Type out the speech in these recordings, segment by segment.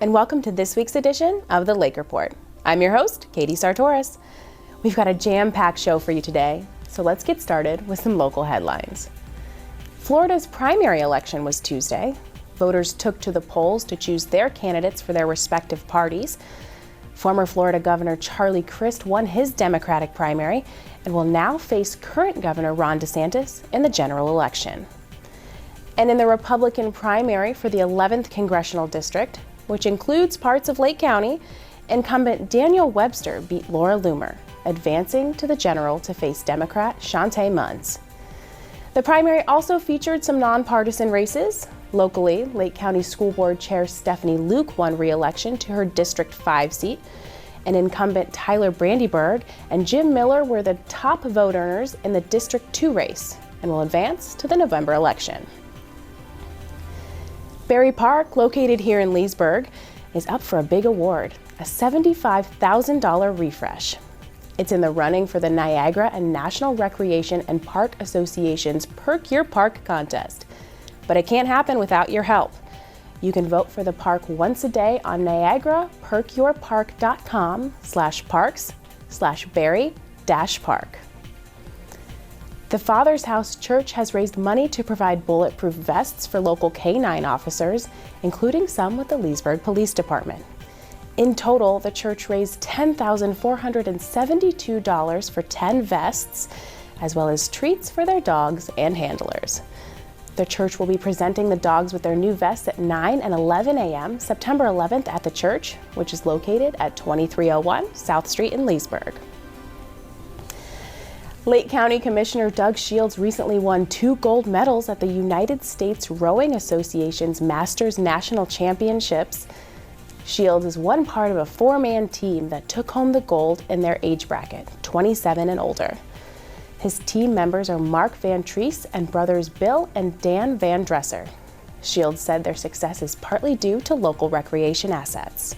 and welcome to this week's edition of the Lake Report. I'm your host, Katie Sartoris. We've got a jam-packed show for you today, so let's get started with some local headlines. Florida's primary election was Tuesday. Voters took to the polls to choose their candidates for their respective parties. Former Florida Governor Charlie Crist won his Democratic primary and will now face current Governor Ron DeSantis in the general election. And in the Republican primary for the 11th Congressional District, which includes parts of Lake County, incumbent Daniel Webster beat Laura Loomer, advancing to the general to face Democrat Shantae Munns. The primary also featured some nonpartisan races. Locally, Lake County School Board Chair Stephanie Luke won re-election to her District 5 seat, and incumbent Tyler Brandyberg and Jim Miller were the top vote earners in the District 2 race and will advance to the November election. Berry Park, located here in Leesburg, is up for a big award, a $75,000 refresh. It's in the running for the Niagara and National Recreation and Park Association's Perk Your Park contest. But it can't happen without your help. You can vote for the park once a day on niagaraperkyourpark.com/parks/berry-park. The Father's House Church has raised money to provide bulletproof vests for local K-9 officers, including some with the Leesburg Police Department. In total, the church raised $10,472 for 10 vests, as well as treats for their dogs and handlers. The church will be presenting the dogs with their new vests at 9 and 11 a.m. September 11th at the church, which is located at 2301 South Street in Leesburg. Lake County Commissioner Doug Shields recently won 2 gold medals at the United States Rowing Association's Masters National Championships. Shields is one part of a 4-man team that took home the gold in their age bracket, 27 and older. His team members are Mark Van Treese and brothers Bill and Dan Van Dresser. Shields said their success is partly due to local recreation assets.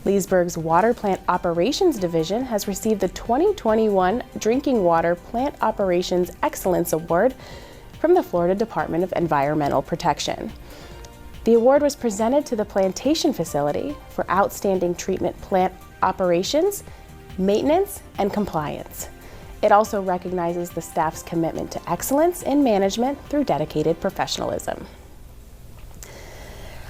Leesburg's Water Plant Operations Division has received the 2021 Drinking Water Plant Operations Excellence Award from the Florida Department of Environmental Protection. The award was presented to the Plantation Facility for outstanding treatment plant operations, maintenance, and compliance. It also recognizes the staff's commitment to excellence in management through dedicated professionalism.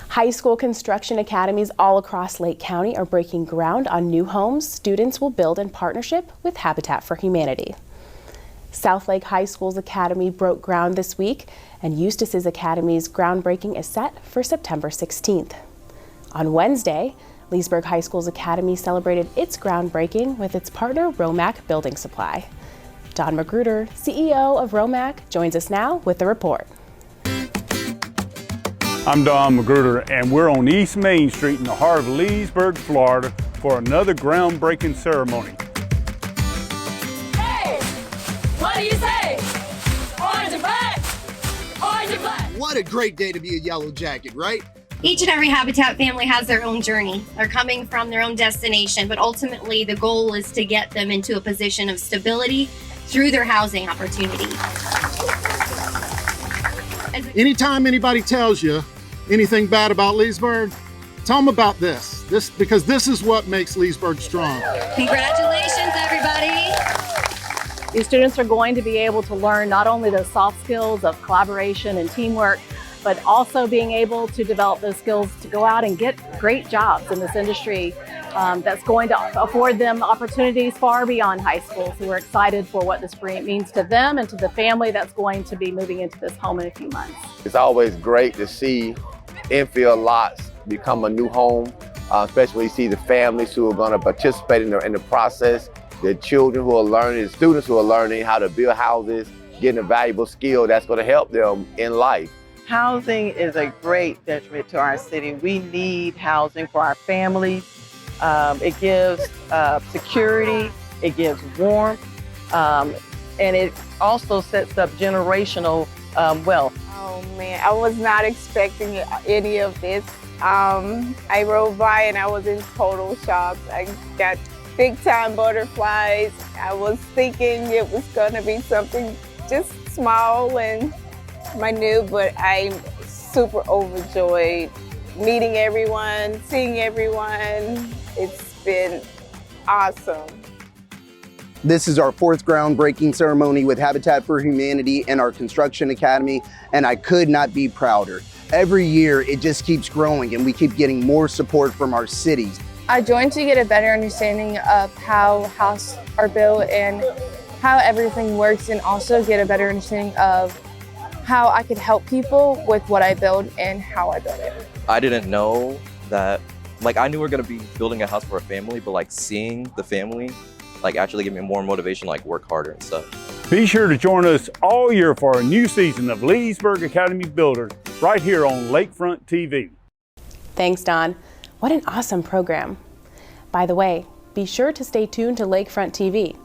High school construction academies all across Lake County are breaking ground on new homes students will build in partnership with Habitat for Humanity. South Lake High School's academy broke ground this week, and Eustis's academy's groundbreaking is set for September 16th. On Wednesday, Leesburg High School's academy celebrated its groundbreaking with its partner Romac Building Supply. Don Magruder, CEO of Romac, joins us now with the report. I'm Don Magruder, and we're on East Main Street in the heart of Leesburg, Florida, for another groundbreaking ceremony. Hey, what do you say? Orange and black, orange and black. What a great day to be a Yellow Jacket, right? Each and every Habitat family has their own journey. They're coming from their own destination, but ultimately the goal is to get them into a position of stability through their housing opportunity. Anytime anybody tells you anything bad about Leesburg, tell them about this because this is what makes Leesburg strong. Congratulations, everybody. These students are going to be able to learn not only the soft skills of collaboration and teamwork, but also being able to develop those skills to go out and get great jobs in this industry that's going to afford them opportunities far beyond high school. So we're excited for what this means to them and to the family that's going to be moving into this home in a few months. It's always great to see infield lots become a new home, especially when you see the families who are going to participate in the process, the children who are learning, the students who are learning how to build houses, getting a valuable skill that's going to help them in life. Housing is a great detriment to our city. We need housing for our families. It gives security, it gives warmth, and it also sets up generational wealth. Oh man, I was not expecting any of this. I rode by and I was in total shock. I got big time butterflies. I was thinking it was gonna be something just small and minute, but I'm super overjoyed meeting everyone, seeing everyone. It's been awesome. This is our 4th groundbreaking ceremony with Habitat for Humanity and our Construction Academy, and I could not be prouder. Every year, it just keeps growing and we keep getting more support from our cities. I joined to get a better understanding of how houses are built and how everything works, and also get a better understanding of how I could help people with what I build and how I build it. I didn't know that, I knew we were gonna be building a house for a family, but seeing the family, actually gave me more motivation, work harder and stuff. Be sure to join us all year for a new season of Leesburg Academy Builders right here on Lakefront TV. Thanks, Don. What an awesome program. By the way, be sure to stay tuned to Lakefront TV.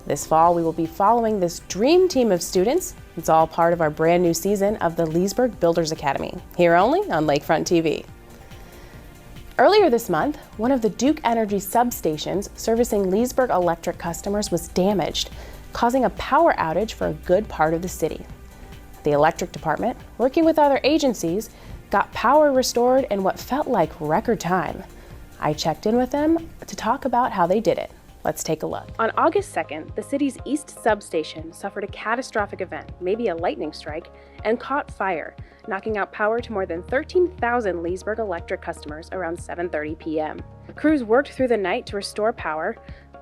This fall, we will be following this dream team of students. It's all part of our brand new season of the Leesburg Builders Academy, here only on Lakefront TV. Earlier this month, one of the Duke Energy substations servicing Leesburg Electric customers was damaged, causing a power outage for a good part of the city. The electric department, working with other agencies, got power restored in what felt like record time. I checked in with them to talk about how they did it. Let's take a look. On August 2nd, the city's East substation suffered a catastrophic event, maybe a lightning strike, and caught fire, knocking out power to more than 13,000 Leesburg Electric customers around 7:30 p.m. Crews worked through the night to restore power.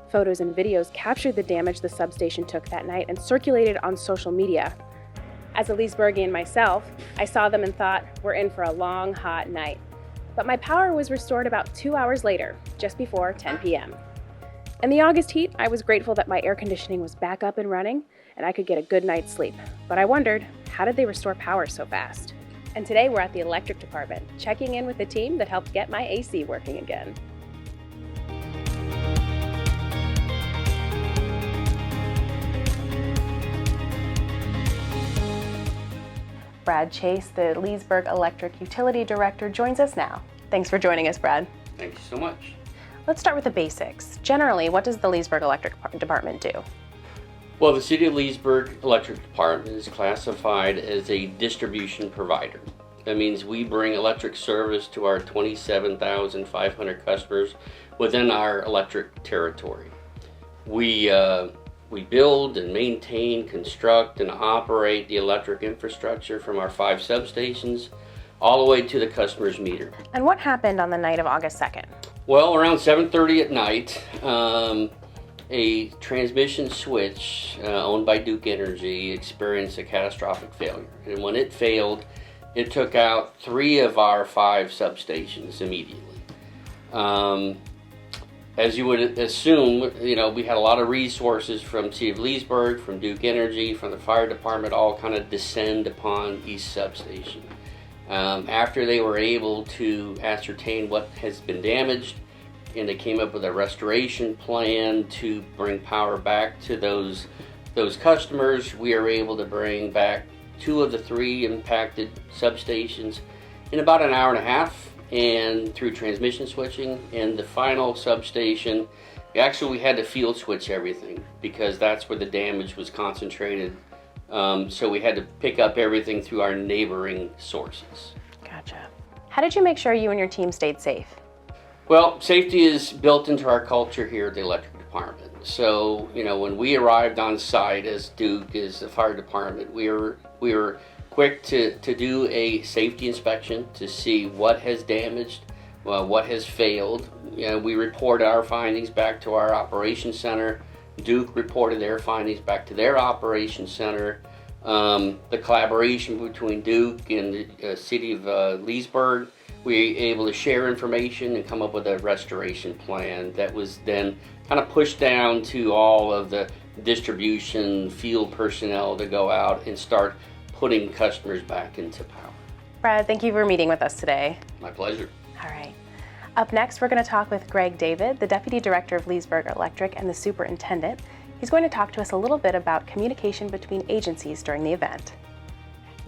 Photos and videos captured the damage the substation took that night and circulated on social media. As a Leesburgian myself, I saw them and thought, we're in for a long, hot night. But my power was restored about 2 hours later, just before 10 p.m. In the August heat, I was grateful that my air conditioning was back up and running and I could get a good night's sleep. But I wondered, how did they restore power so fast? And today we're at the electric department, checking in with the team that helped get my AC working again. Brad Chase, the Leesburg Electric Utility Director, joins us now. Thanks for joining us, Brad. Thank you so much. Let's start with the basics. Generally, what does the Leesburg Electric Department do? Well, the City of Leesburg Electric Department is classified as a distribution provider. That means we bring electric service to our 27,500 customers within our electric territory. We build and maintain, construct, and operate the electric infrastructure from our 5 substations all the way to the customer's meter. And what happened on the night of August 2nd? Well, around 7:30 at night, a transmission switch owned by Duke Energy experienced a catastrophic failure. And when it failed, it took out 3 of our 5 substations immediately. As you would assume, we had a lot of resources from City of Leesburg, from Duke Energy, from the fire department, all kind of descend upon East Substation. After they were able to ascertain what has been damaged, and they came up with a restoration plan to bring power back to those customers, we are able to bring back 2 of the 3 impacted substations in about an hour and a half, and through transmission switching. And the final substation, we had to field switch everything because that's where the damage was concentrated. So we had to pick up everything through our neighboring sources. Gotcha. How did you make sure you and your team stayed safe? Well, safety is built into our culture here at the electric department. So, when we arrived on site as Duke, as the fire department, we were quick to do a safety inspection to see what has damaged, what has failed. We reported our findings back to our operations center. Duke reported their findings back to their operations center. The collaboration between Duke and the city of Leesburg, we were able to share information and come up with a restoration plan that was then kind of pushed down to all of the distribution field personnel to go out and start putting customers back into power. Brad, thank you for meeting with us today. My pleasure. All right. Up next, we're going to talk with Greg David, the Deputy Director of Leesburg Electric and the Superintendent. He's going to talk to us a little bit about communication between agencies during the event.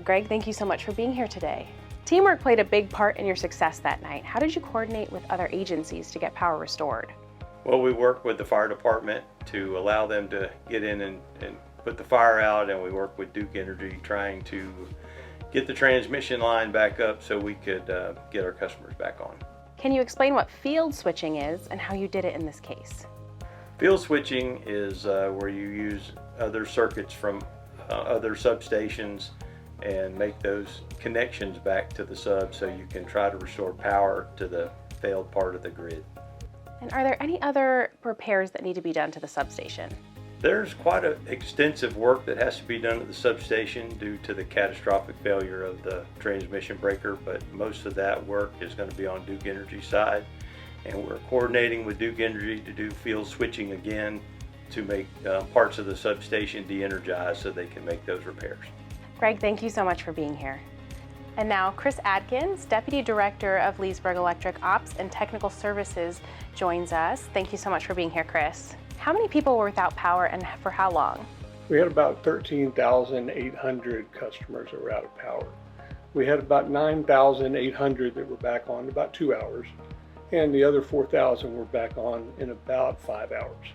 Greg, thank you so much for being here today. Teamwork played a big part in your success that night. How did you coordinate with other agencies to get power restored? Well, we worked with the fire department to allow them to get in and put the fire out, and we worked with Duke Energy trying to get the transmission line back up so we could get our customers back on. Can you explain what field switching is and how you did it in this case? Field switching is where you use other circuits from other substations and make those connections back to the sub so you can try to restore power to the failed part of the grid. And are there any other repairs that need to be done to the substation? There's quite extensive work that has to be done at the substation due to the catastrophic failure of the transmission breaker, but most of that work is going to be on Duke Energy's side. And we're coordinating with Duke Energy to do field switching again to make parts of the substation de-energized so they can make those repairs. Greg, thank you so much for being here. And now Chris Adkins, Deputy Director of Leesburg Electric Ops and Technical Services, joins us. Thank you so much for being here, Chris. How many people were without power and for how long? We had about 13,800 customers that were out of power. We had about 9,800 that were back on in about 2 hours, and the other 4,000 were back on in about 5 hours.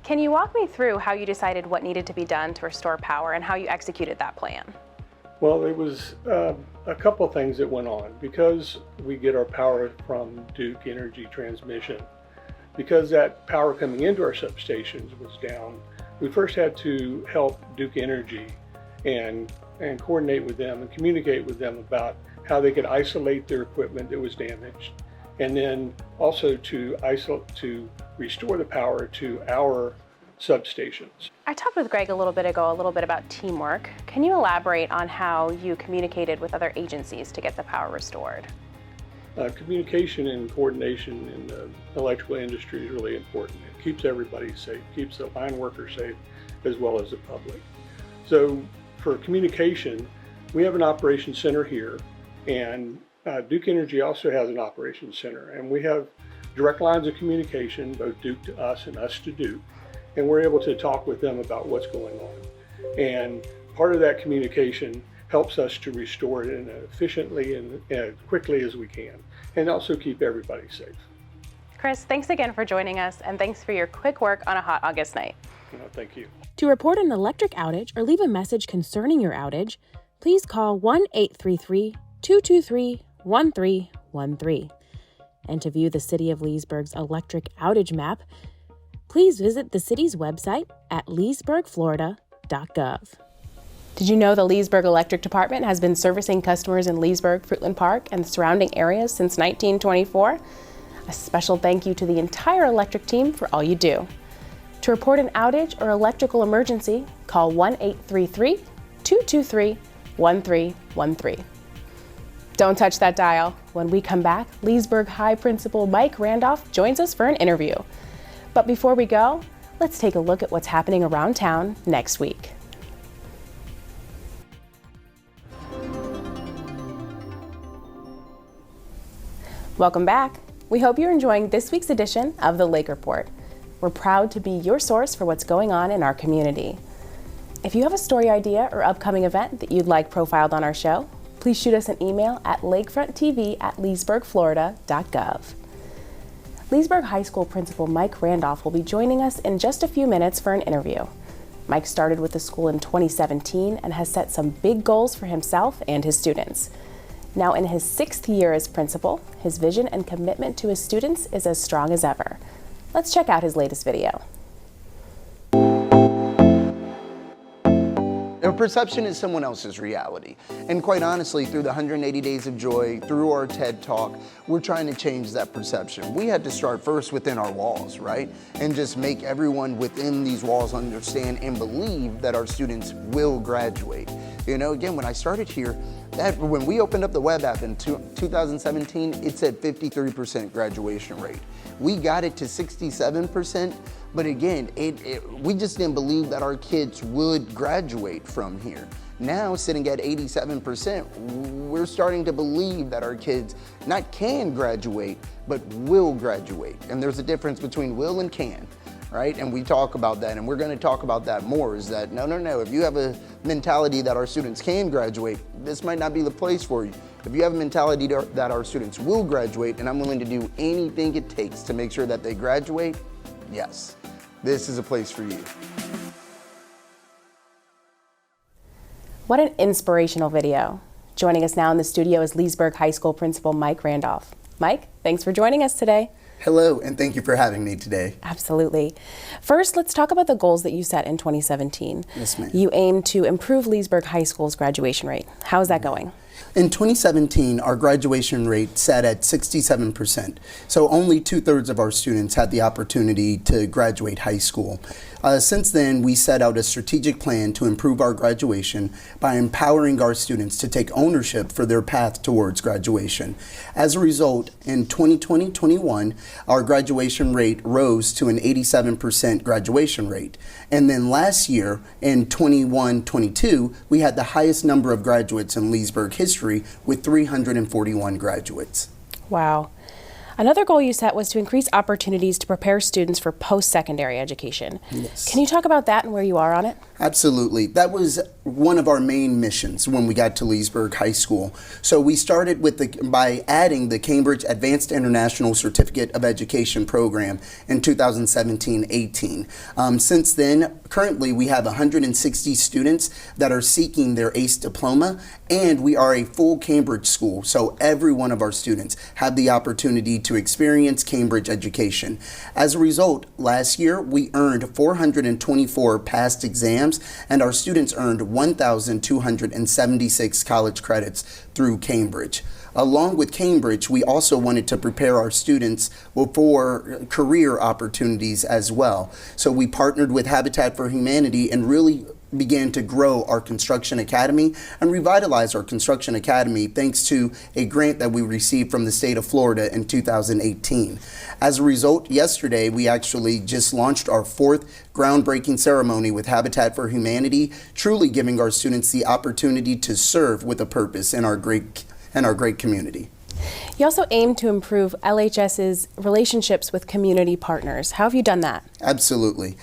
Can you walk me through how you decided what needed to be done to restore power and how you executed that plan? Well, it was a couple things that went on. Because we get our power from Duke Energy Transmission, because that power coming into our substations was down, we first had to help Duke Energy and coordinate with them and communicate with them about how they could isolate their equipment that was damaged, and then also to restore the power to our substations. I talked with Greg a little bit ago about teamwork. Can you elaborate on how you communicated with other agencies to get the power restored? Communication and coordination in the electrical industry is really important. It keeps everybody safe, keeps the line workers safe, as well as the public. So for communication, we have an operations center here, and Duke Energy also has an operations center, and we have direct lines of communication, both Duke to us and us to Duke, and we're able to talk with them about what's going on. And part of that communication helps us to restore it in efficiently and as quickly as we can, and also keep everybody safe. Chris, thanks again for joining us, and thanks for your quick work on a hot August night. Thank you. To report an electric outage or leave a message concerning your outage, please call 1-833-223-1313. And to view the City of Leesburg's electric outage map, please visit the city's website at leesburgflorida.gov. Did you know the Leesburg Electric Department has been servicing customers in Leesburg, Fruitland Park, and the surrounding areas since 1924? A special thank you to the entire electric team for all you do. To report an outage or electrical emergency, call 1-833-223-1313. Don't touch that dial. When we come back, Leesburg High Principal Mike Randolph joins us for an interview. But before we go, let's take a look at what's happening around town next week. Welcome back. We hope you're enjoying this week's edition of the Lake Report. We're proud to be your source for what's going on in our community. If you have a story idea or upcoming event that you'd like profiled on our show, please shoot us an email at lakefronttv@leesburgflorida.gov. Leesburg High School Principal Mike Randolph will be joining us in just a few minutes for an interview. Mike started with the school in 2017 and has set some big goals for himself and his students. Now in his 6th year as principal, his vision and commitment to his students is as strong as ever. Let's check out his latest video. Our perception is someone else's reality. And quite honestly, through the 180 Days of Joy, through our TED Talk, we're trying to change that perception. We had to start first within our walls, right? And just make everyone within these walls understand and believe that our students will graduate. You know, again, when I started here, when we opened up the web app in 2017, it said 53% graduation rate. We got it to 67%, but again, we just didn't believe that our kids would graduate from here. Now, sitting at 87%, we're starting to believe that our kids not can graduate, but will graduate. And there's a difference between will and can, right? And we talk about that, and we're gonna talk about that more, is that no, if you have a mentality that our students can graduate, this might not be the place for you. If you have a mentality that our students will graduate, and I'm willing to do anything it takes to make sure that they graduate, yes, this is a place for you. What an inspirational video. Joining us now in the studio is Leesburg High School Principal Mike Randolph. Mike, thanks for joining us today. Hello, and thank you for having me today. Absolutely. First, let's talk about the goals that you set in 2017. Yes, ma'am. You aim to improve Leesburg High School's graduation rate. How is that going? In 2017, our graduation rate sat at 67%, so only 2/3 of our students had the opportunity to graduate high school. Since then, we set out a strategic plan to improve our graduation by empowering our students to take ownership for their path towards graduation. As a result, in 2020-21, our graduation rate rose to an 87% graduation rate. And then last year, in 21-22, we had the highest number of graduates in Leesburg history with 341 graduates. Wow. Another goal you set was to increase opportunities to prepare students for post-secondary education. Yes. Can you talk about that and where you are on it? Absolutely. That was one of our main missions when we got to Leesburg High School. So we started with by adding the Cambridge Advanced International Certificate of Education program in 2017-18. Since then, currently we have 160 students that are seeking their ACE diploma, and we are a full Cambridge school. So every one of our students have the opportunity to experience Cambridge education. As a result, last year we earned 424 passed exams, and our students earned 1,276 college credits through Cambridge. Along with Cambridge, we also wanted to prepare our students for career opportunities as well. So we partnered with Habitat for Humanity and really began to grow our construction academy and revitalize our construction academy thanks to a grant that we received from the state of Florida in 2018. As a result, yesterday we actually just launched our 4th groundbreaking ceremony with Habitat for Humanity, truly giving our students the opportunity to serve with a purpose in our great community. You also aim to improve LHS's relationships with community partners. How have you done that? Absolutely.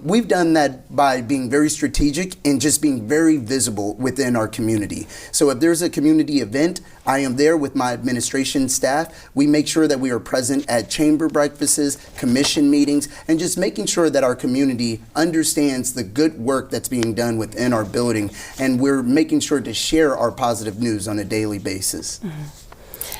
We've done that by being very strategic and just being very visible within our community. So if there's a community event, I am there with my administration staff. We make sure that we are present at chamber breakfasts, commission meetings, and just making sure that our community understands the good work that's being done within our building. And we're making sure to share our positive news on a daily basis. Mm-hmm.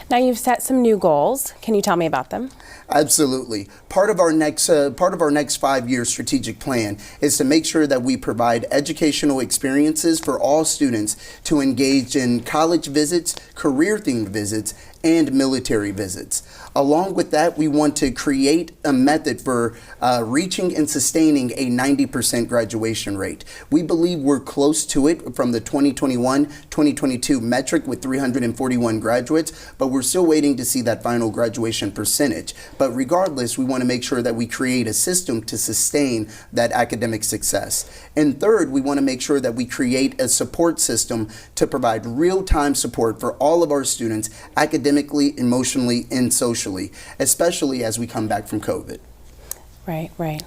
Now you've set some new goals. Can you tell me about them? Absolutely. Part of our next 5-year strategic plan is to make sure that we provide educational experiences for all students to engage in college visits, career-themed visits, and military visits. Along with that, we want to create a method for reaching and sustaining a 90% graduation rate. We believe we're close to it from the 2021-2022 metric with 341 graduates, but we're still waiting to see that final graduation percentage. But regardless, we want to make sure that we create a system to sustain that academic success. And third, we want to make sure that we create a support system to provide real-time support for all of our students academically, emotionally, and socially, especially as we come back from COVID. Right, right.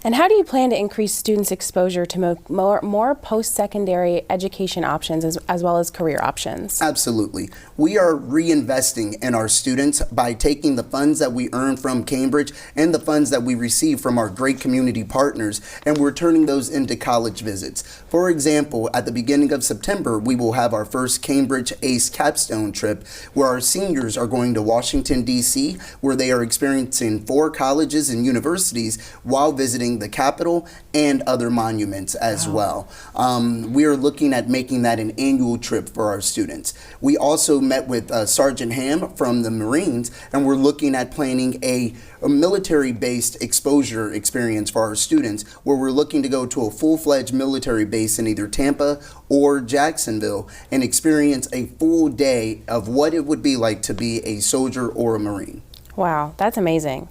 And how do you plan to increase students' exposure to more post-secondary education options as well as career options? Absolutely. We are reinvesting in our students by taking the funds that we earn from Cambridge and the funds that we receive from our great community partners, and we're turning those into college visits. For example, at the beginning of September, we will have our first Cambridge ACE capstone trip where our seniors are going to Washington, D.C., where they are experiencing 4 colleges and universities while visiting the Capitol and other monuments as well. We are looking at making that an annual trip for our students. We also met with Sergeant Ham from the Marines, and we're looking at planning a military-based exposure experience for our students, where we're looking to go to a full-fledged military base in either Tampa or Jacksonville and experience a full day of what it would be like to be a soldier or a Marine. Wow, that's amazing.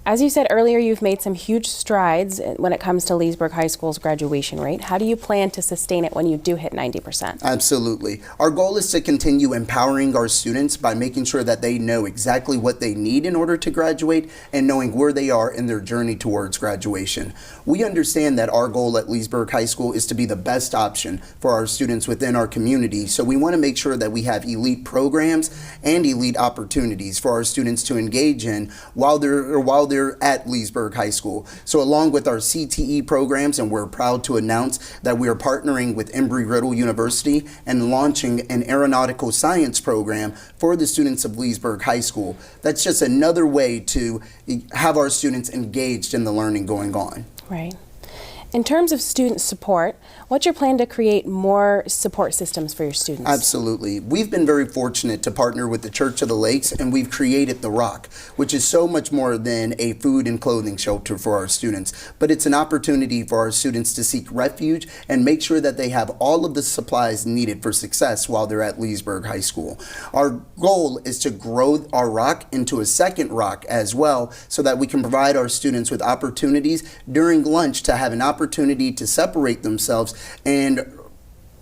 As you said earlier, you've made some huge strides when it comes to Leesburg High School's graduation rate. How do you plan to sustain it when you do hit 90%? Absolutely. Our goal is to continue empowering our students by making sure that they know exactly what they need in order to graduate and knowing where they are in their journey towards graduation. We understand that our goal at Leesburg High School is to be the best option for our students within our community, so we want to make sure that we have elite programs and elite opportunities for our students to engage in while they're earlier, at Leesburg High School. So along with our CTE programs, and we're proud to announce that we are partnering with Embry-Riddle University and launching an aeronautical science program for the students of Leesburg High School. That's just another way to have our students engaged in the learning going on. Right. In terms of student support, what's your plan to create more support systems for your students? Absolutely. We've been very fortunate to partner with the Church of the Lakes, and we've created The Rock, which is so much more than a food and clothing shelter for our students. But it's an opportunity for our students to seek refuge and make sure that they have all of the supplies needed for success while they're at Leesburg High School. Our goal is to grow our Rock into a second Rock as well, so that we can provide our students with opportunities during lunch to have an opportunity to separate themselves and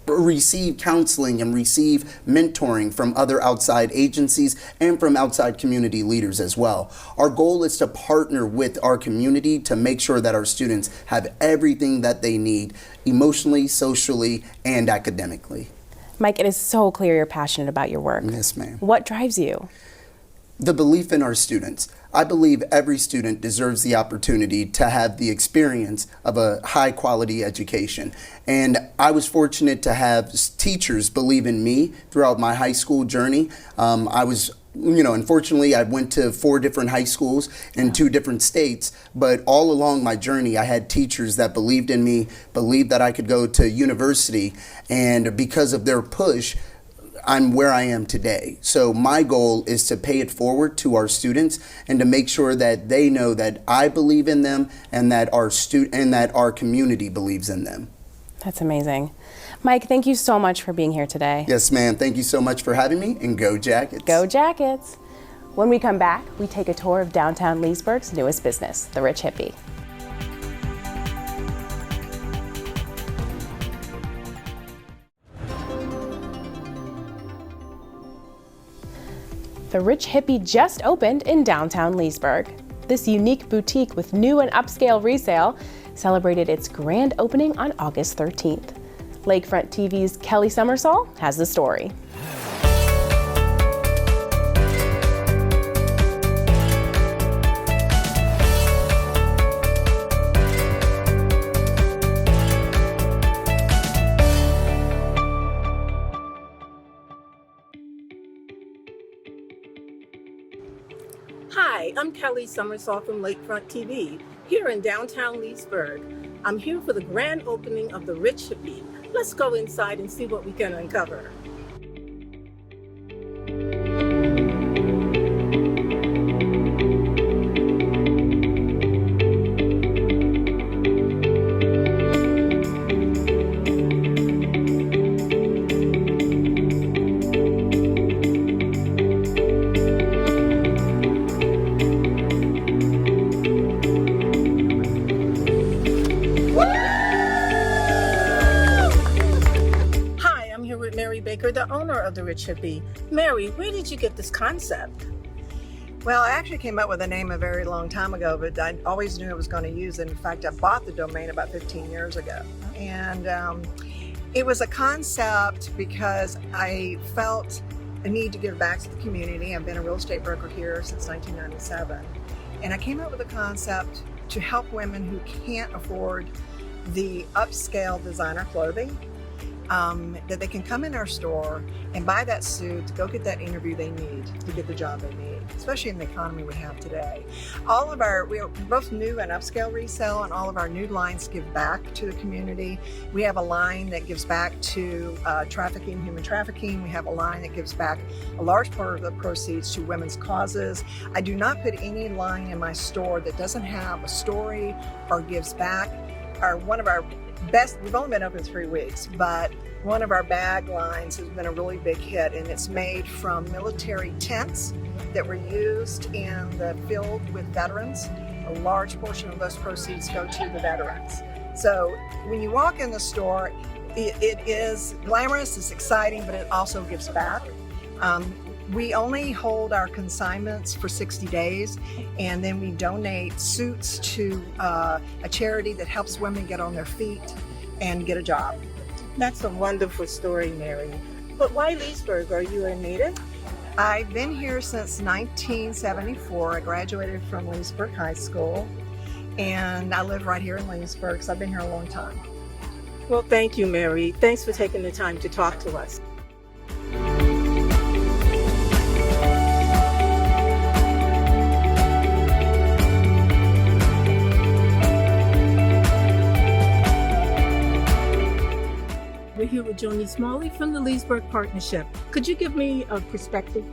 receive counseling and receive mentoring from other outside agencies and from outside community leaders as well. Our goal is to partner with our community to make sure that our students have everything that they need emotionally, socially, and academically. Mike, it is so clear you're passionate about your work. Yes, ma'am. What drives you? The belief in our students. I believe every student deserves the opportunity to have the experience of a high quality education. And I was fortunate to have teachers believe in me throughout my high school journey. Unfortunately, I went to 4 different high schools in 2 different states, but all along my journey, I had teachers that believed in me, believed that I could go to university, and because of their push, I'm where I am today. So my goal is to pay it forward to our students and to make sure that they know that I believe in them and that our community believes in them. That's amazing. Mike, thank you so much for being here today. Yes, ma'am. Thank you so much for having me, and go Jackets. Go Jackets. When we come back, we take a tour of downtown Leesburg's newest business, the Rich Hippie. The Rich Hippie just opened in downtown Leesburg. This unique boutique with new and upscale resale celebrated its grand opening on August 13th. Lakefront TV's Kelly Summersall has the story. Hi, I'm Kelly Summersall from Lakefront TV, here in downtown Leesburg. I'm here for the grand opening of the Rich Hippie. Let's go inside and see what we can uncover. The owner of the Rich Hippie. Mary, where did you get this concept? Well, I actually came up with a name a very long time ago, but I always knew I was going to use it. In fact, I bought the domain about 15 years ago. And it was a concept because I felt a need to give back to the community. I've been a real estate broker here since 1997. And I came up with a concept to help women who can't afford the upscale designer clothing. That they can come in our store and buy that suit to go get that interview they need to get the job they need, especially in the economy we have today. We are both new and upscale resale, and all of our new lines give back to the community. We have a line that gives back to human trafficking. We have a line that gives back a large part of the proceeds to women's causes. I do not put any line in my store that doesn't have a story or gives back. One of our best, we've only been open 3 weeks, but one of our bag lines has been a really big hit, and it's made from military tents that were used in the field with veterans. A large portion of those proceeds go to the veterans. So when you walk in the store, it is glamorous, it's exciting, but it also gives back. We only hold our consignments for 60 days, and then we donate suits to a charity that helps women get on their feet and get a job. That's a wonderful story, Mary. But why Leesburg? Are you a native? I've been here since 1974. I graduated from Leesburg High School, and I live right here in Leesburg, so I've been here a long time. Well, thank you, Mary. Thanks for taking the time to talk to us. We're here with Joni Smalley from the Leesburg Partnership. Could you give me a perspective?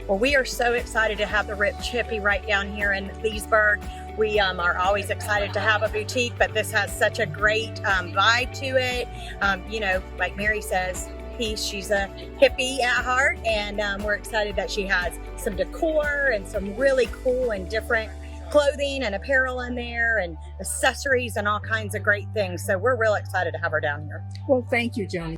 Well, we are so excited to have the Rich Hippie right down here in Leesburg. We are always excited to have a boutique, but this has such a great vibe to it. You know, like Mary says, she's a hippie at heart, and we're excited that she has some decor and some really cool and different clothing and apparel in there and accessories and all kinds of great things. So we're real excited to have her down here. Well, thank you, Joni.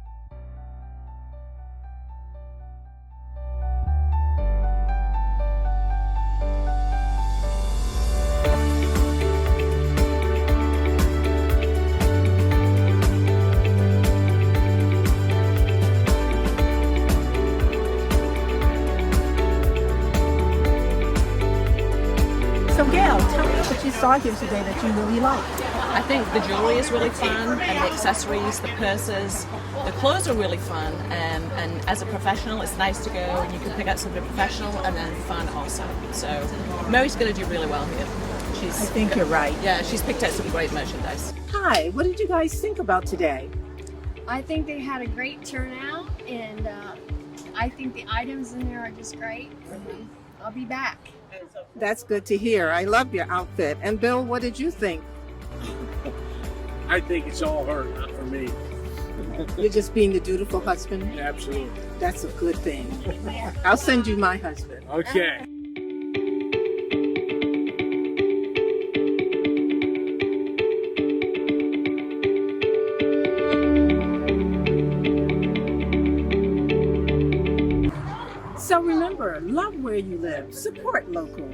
So Gail, tell me what you saw here today that you really liked. I think the jewelry is really fun, and the accessories, the purses, the clothes are really fun, and as a professional it's nice to go and you can pick out something professional and then fun also. So Mary's going to do really well here. I think you're right. Yeah, she's picked out some great merchandise. Hi, what did you guys think about today? I think they had a great turnout, and I think the items in there are just great. I'll be back. That's good to hear. I love your outfit. And Bill, what did you think? I think it's all her, not for me. You're just being the dutiful husband? Absolutely. That's a good thing. I'll send you my husband. Okay. So remember, love where you live, support local.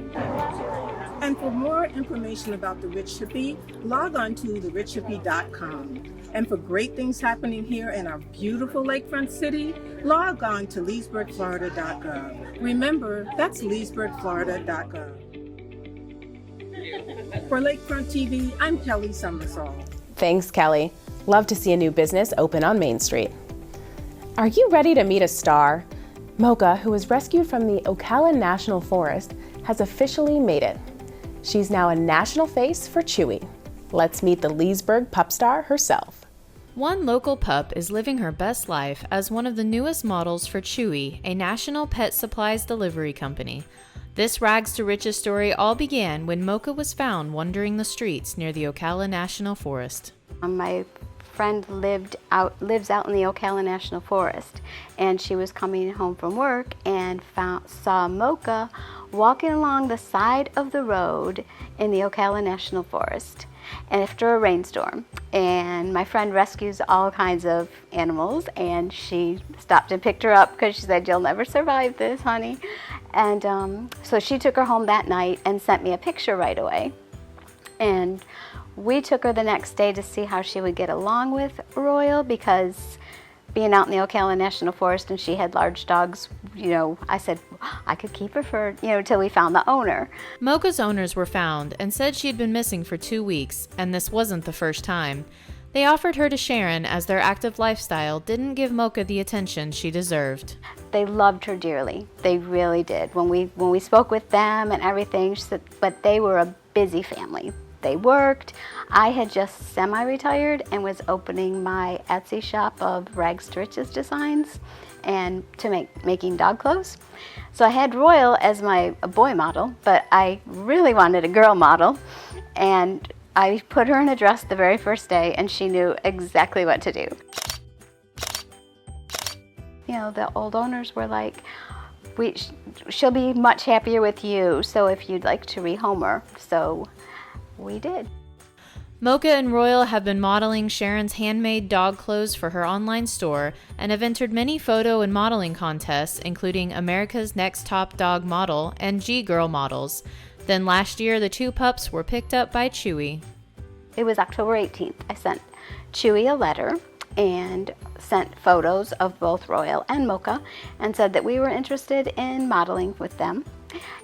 And for more information about the Rich Hippie, log on to therichhippie.com. And for great things happening here in our beautiful lakefront city, log on to leesburgflorida.gov. Remember, that's leesburgflorida.gov. For Lakefront TV, I'm Kelly Summersall. Thanks, Kelly. Love to see a new business open on Main Street. Are you ready to meet a star? Mocha, who was rescued from the Ocala National Forest, has officially made it. She's now a national face for Chewy. Let's meet the Leesburg pupstar herself. One local pup is living her best life as one of the newest models for Chewy, a national pet supplies delivery company. This rags to riches story all began when Mocha was found wandering the streets near the Ocala National Forest. My friend lives out in the Ocala National Forest, and she was coming home from work and saw Mocha walking along the side of the road in the Ocala National Forest after a rainstorm. And my friend rescues all kinds of animals, and she stopped and picked her up because she said, "You'll never survive this, honey." And so she took her home that night and sent me a picture right away. And we took her the next day to see how she would get along with Royal, because being out in the Ocala National Forest and she had large dogs, I said I could keep her for, till we found the owner. Mocha's owners were found and said she had been missing for 2 weeks, and this wasn't the first time. They offered her to Sharon as their active lifestyle didn't give Mocha the attention she deserved. They loved her dearly. They really did. When we spoke with them and everything, she said, but they were a busy family. They worked. I had just semi-retired and was opening my Etsy shop of rags to riches designs and to making dog clothes. So I had Royal as my boy model, but I really wanted a girl model, and I put her in a dress the very first day, and she knew exactly what to do. The old owners were like, she'll be much happier with you, so if you'd like to rehome her. So we did. Mocha and Royal have been modeling Sharon's handmade dog clothes for her online store and have entered many photo and modeling contests, including America's Next Top Dog Model and G-Girl Models. Then last year, the two pups were picked up by Chewy. It was October 18th. I sent Chewy a letter and sent photos of both Royal and Mocha and said that we were interested in modeling with them.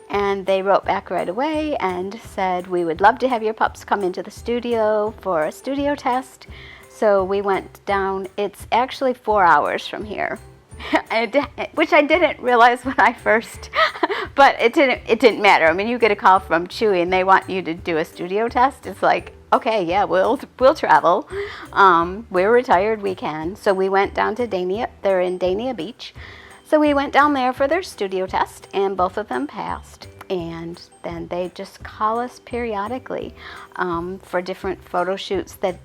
And they wrote back right away and said, we would love to have your pups come into the studio for a studio test. So we went down. It's actually 4 hours from here, which I didn't realize when I first, but it didn't matter. I mean, you get a call from Chewy and they want you to do a studio test. It's like, okay, yeah, we'll travel. We're retired, we can. So we went down to Dania. They're in Dania Beach. So we went down there for their studio test, and both of them passed. And then they just call us periodically for different photo shoots that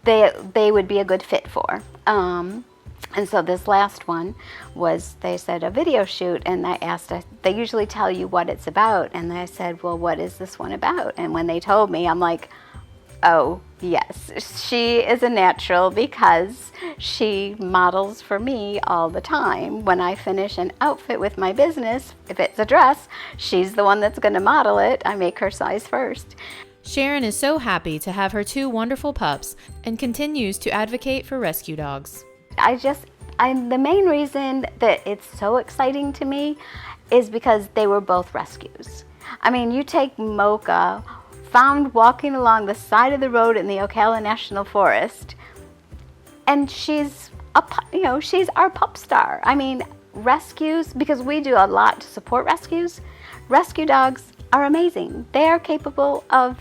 they would be a good fit for. And so this last one was, they said, a video shoot, and I asked, they usually tell you what it's about, and I said, well, what is this one about? And when they told me, I'm like, oh, yes, she is a natural because she models for me all the time. When I finish an outfit with my business, if it's a dress, she's the one that's going to model it. I make her size first. Sharon is so happy to have her 2 wonderful pups and continues to advocate for rescue dogs. The main reason that it's so exciting to me is because they were both rescues. I mean, you take Mocha, found walking along the side of the road in the Ocala National Forest, and she's our pup star. I mean, rescues, because we do a lot to support rescues, rescue dogs are amazing. They are capable of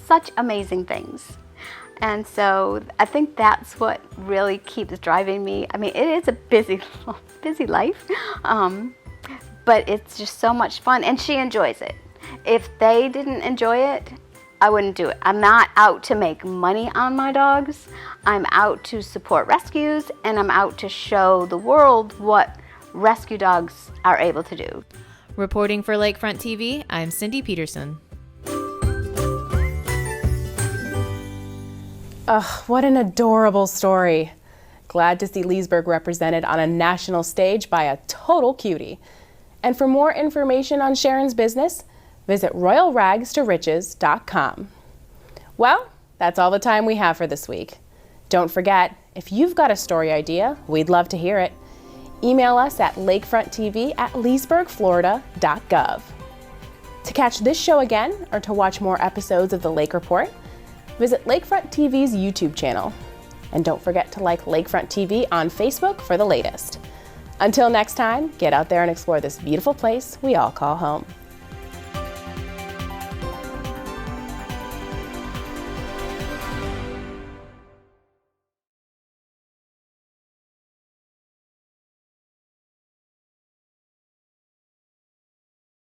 such amazing things. And so I think that's what really keeps driving me. I mean, it is a busy life, but it's just so much fun, and she enjoys it. If they didn't enjoy it, I wouldn't do it. I'm not out to make money on my dogs. I'm out to support rescues, and I'm out to show the world what rescue dogs are able to do. Reporting for Lakefront TV, I'm Cindy Peterson. Ugh, what an adorable story. Glad to see Leesburg represented on a national stage by a total cutie. And for more information on Sharon's business, visit royalragstoRiches.com. Well, that's all the time we have for this week. Don't forget, if you've got a story idea, we'd love to hear it. Email us at lakefronttv@leesburgflorida.gov. To catch this show again or to watch more episodes of The Lake Report, visit Lakefront TV's YouTube channel. And don't forget to like Lakefront TV on Facebook for the latest. Until next time, get out there and explore this beautiful place we all call home.